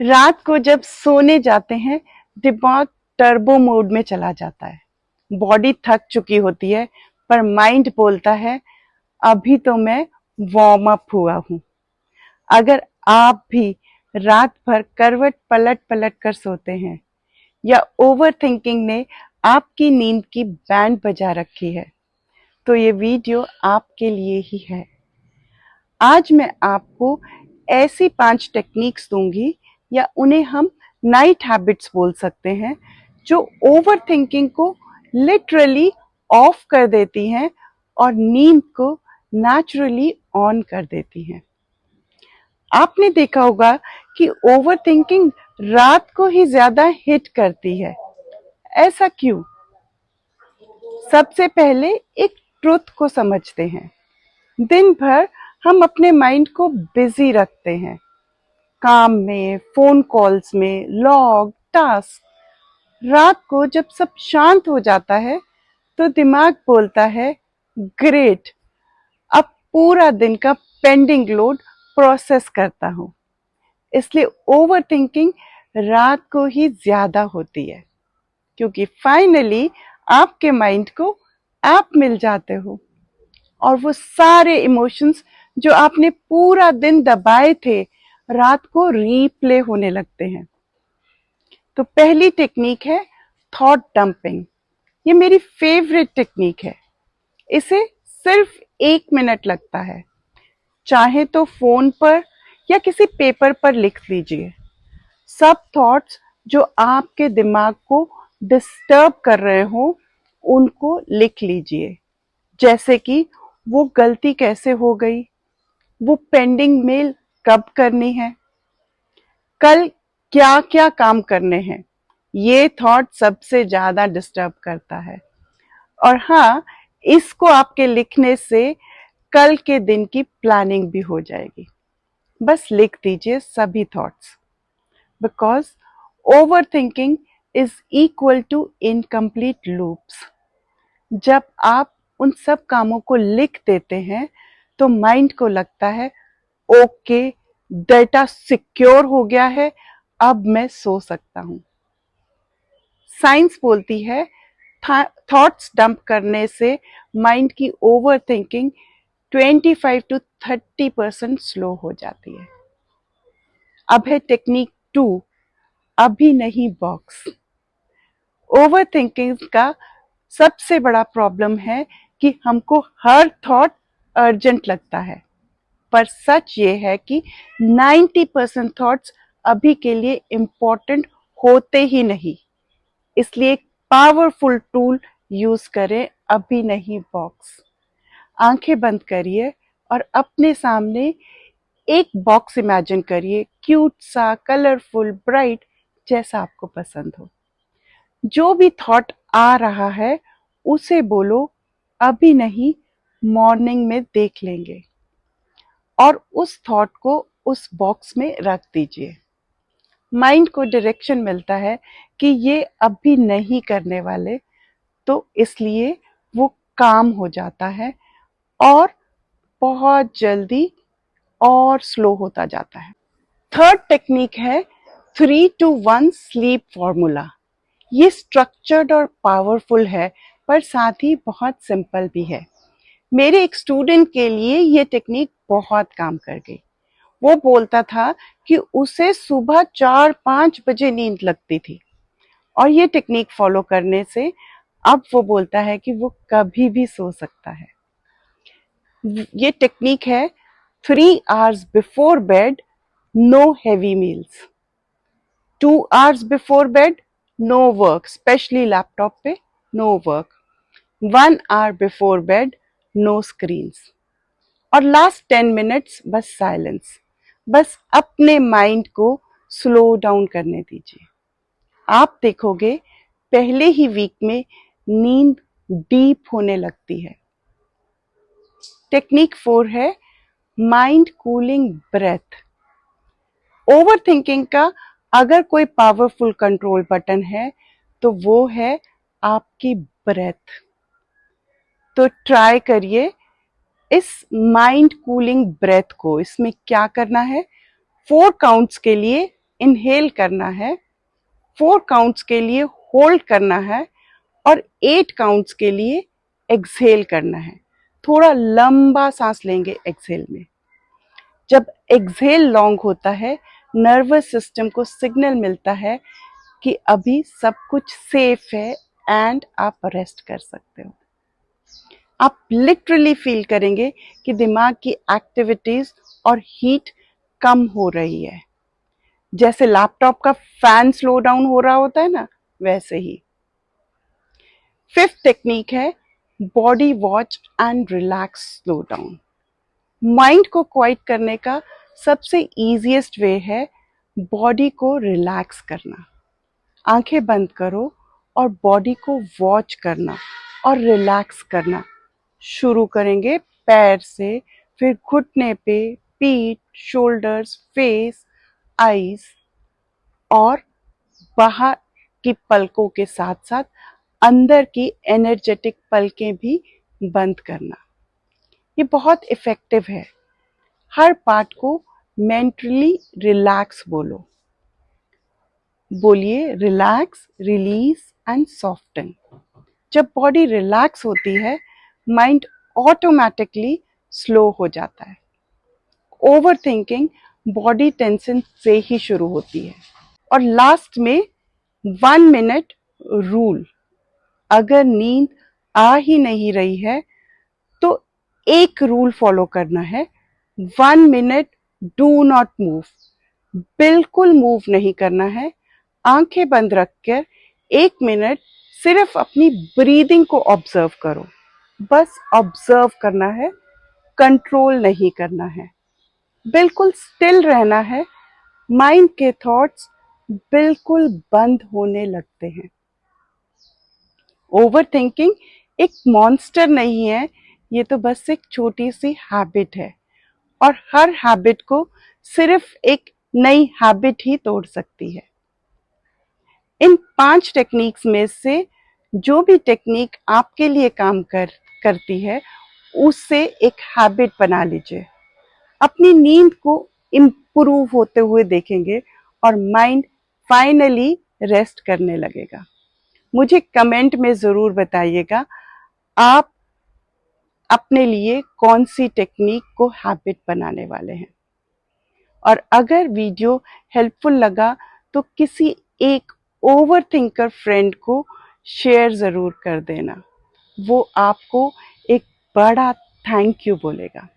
रात को जब सोने जाते हैं, दिमाग टर्बो मोड में चला जाता है। बॉडी थक चुकी होती है, पर माइंड बोलता है अभी तो मैं वार्म अप हुआ हूँ। अगर आप भी रात भर करवट पलट पलट कर सोते हैं या ओवर थिंकिंग ने आपकी नींद की बैंड बजा रखी है, तो ये वीडियो आपके लिए ही है। आज मैं आपको ऐसी 5 टेक्निक्स दूंगी, या उन्हें हम नाइट हैबिट्स बोल सकते हैं, जो ओवर थिंकिंग को लिटरली ऑफ कर देती हैं और नींद को नेचुरली ऑन कर देती हैं। आपने देखा होगा कि ओवर थिंकिंग रात को ही ज्यादा हिट करती है। ऐसा क्यों? सबसे पहले एक ट्रुथ को समझते हैं। दिन भर हम अपने माइंड को बिजी रखते हैं, काम में, फोन कॉल्स में, लॉग, टास्क। रात को जब सब शांत हो जाता है तो दिमाग बोलता है ग्रेट, अब पूरा दिन का पेंडिंग लोड प्रोसेस करता हूँ। इसलिए ओवर थिंकिंग रात को ही ज्यादा होती है, क्योंकि फाइनली आपके माइंड को आप मिल जाते हो और वो सारे इमोशंस जो आपने पूरा दिन दबाए थे, रात को रीप्ले होने लगते हैं। तो पहली टेक्निक है थॉट डंपिंग। ये मेरी फेवरेट टेक्निक है। इसे सिर्फ 1 मिनट लगता है। चाहे तो फोन पर या किसी पेपर पर लिख लीजिए सब थॉट्स जो आपके दिमाग को डिस्टर्ब कर रहे हो, उनको लिख लीजिए। जैसे कि वो गलती कैसे हो गई, वो पेंडिंग मेल कब करनी है, कल क्या क्या काम करने हैं। ये थॉट सबसे ज्यादा डिस्टर्ब करता है। और हाँ, इसको आपके लिखने से कल के दिन की प्लानिंग भी हो जाएगी। बस लिख दीजिए सभी thoughts, because over thinking is equal to incomplete loops. जब आप उन सब कामों को लिख देते हैं तो माइंड को लगता है ओके, डेटा सिक्योर हो गया है, अब मैं सो सकता हूं। साइंस बोलती है थॉट्स डंप करने से माइंड की ओवर थिंकिंग 25 to 30% स्लो हो जाती है। अब है टेक्निक 2, अभी नहीं बॉक्स। ओवर थिंकिंग का सबसे बड़ा प्रॉब्लम है कि हमको हर थॉट अर्जेंट लगता है, पर सच ये है कि 90% थॉट्स अभी के लिए इम्पोर्टेंट होते ही नहीं। इसलिए एक पावरफुल टूल यूज करें, अभी नहीं बॉक्स। आंखें बंद करिए और अपने सामने एक बॉक्स इमेजिन करिए, क्यूट सा, कलरफुल, ब्राइट, जैसा आपको पसंद हो। जो भी थॉट आ रहा है उसे बोलो अभी नहीं, मॉर्निंग में देख लेंगे, और उस थॉट को उस बॉक्स में रख दीजिए। माइंड को डायरेक्शन मिलता है कि ये अभी नहीं करने वाले, तो इसलिए वो काम हो जाता है और बहुत जल्दी और स्लो होता जाता है। थर्ड टेक्निक है 3-to-1 स्लीप फॉर्मूला। ये स्ट्रक्चर्ड और पावरफुल है, पर साथ ही बहुत सिंपल भी है। मेरे एक स्टूडेंट के लिए ये टेक्निक बहुत काम कर गई। वो बोलता था कि उसे सुबह 4-5 बजे नींद लगती थी, और ये टेक्निक फॉलो करने से अब वो बोलता है कि वो कभी भी सो सकता है। ये टेक्निक है 3 hours before bed, no heavy meals. 2 hours before bed, no work, specially laptop पे no work. 1 hour before bed, no screens. और लास्ट 10 मिनट्स बस साइलेंस। बस अपने माइंड को स्लो डाउन करने दीजिए। आप देखोगे पहले ही वीक में नींद डीप होने लगती है। टेक्निक 4 है mind cooling breath. Over thinking का अगर कोई पावरफुल कंट्रोल बटन है तो वो है आपकी ब्रेथ। तो ट्राई करिए इस माइंड कूलिंग ब्रेथ को। इसमें क्या करना है, 4 काउंट्स के लिए इनहेल करना है, 4 काउंट्स के लिए होल्ड करना है और 8 काउंट्स के लिए एक्सहेल करना है। थोड़ा लंबा सांस लेंगे एक्सहेल में। जब एक्सहेल लॉन्ग होता है, नर्वस सिस्टम को सिग्नल मिलता है कि अभी सब कुछ सेफ है एंड आप रेस्ट कर सकते हो। आप लिटरली फील करेंगे कि दिमाग की एक्टिविटीज और हीट कम हो रही है, जैसे लैपटॉप का फैन स्लो डाउन हो रहा होता है ना, वैसे ही। 5th टेक्निक है body watch and relax slow down. Mind को क्वाइट करने का सबसे इजीएस्ट वे है बॉडी को रिलैक्स करना। आंखें बंद करो और बॉडी को वॉच करना और रिलैक्स करना शुरू करेंगे पैर से, फिर घुटने पे, पीठ, शोल्डर्स, फेस, आईज और बाहर की पलकों के साथ साथ अंदर की एनर्जेटिक पलकें भी बंद करना। ये बहुत इफेक्टिव है। हर पार्ट को मेंटली रिलैक्स बोलो। बोलिए रिलैक्स, रिलीज एंड सॉफ्टन। जब बॉडी रिलैक्स होती है, माइंड ऑटोमेटिकली स्लो हो जाता है। ओवर थिंकिंग बॉडी टेंशन से ही शुरू होती है। और लास्ट में 1 मिनट रूल। अगर नींद आ ही नहीं रही है तो एक रूल फॉलो करना है, 1 मिनट डू नॉट मूव। बिल्कुल मूव नहीं करना है। आंखें बंद रखकर 1 मिनट सिर्फ अपनी ब्रीदिंग को ऑब्जर्व करो। बस ऑब्जर्व करना है, कंट्रोल नहीं करना है। बिल्कुल स्टिल रहना है। माइंड के थॉट्स बिल्कुल बंद होने लगते हैं। ओवर थिंकिंग एक मॉन्स्टर नहीं है, ये तो बस एक छोटी सी हैबिट है और हर हैबिट को सिर्फ एक नई हैबिट ही तोड़ सकती है। इन 5 टेक्निक्स में से जो भी टेक्निक आपके लिए काम करती है, उससे एक हैबिट बना लीजिए। अपनी नींद को इम्प्रूव होते हुए देखेंगे और माइंड फाइनली रेस्ट करने लगेगा। मुझे कमेंट में ज़रूर बताइएगा आप अपने लिए कौन सी टेक्निक को हैबिट बनाने वाले हैं। और अगर वीडियो हेल्पफुल लगा तो किसी एक ओवर थिंकर फ्रेंड को शेयर ज़रूर कर देना। वो आपको एक बड़ा थैंक यू बोलेगा।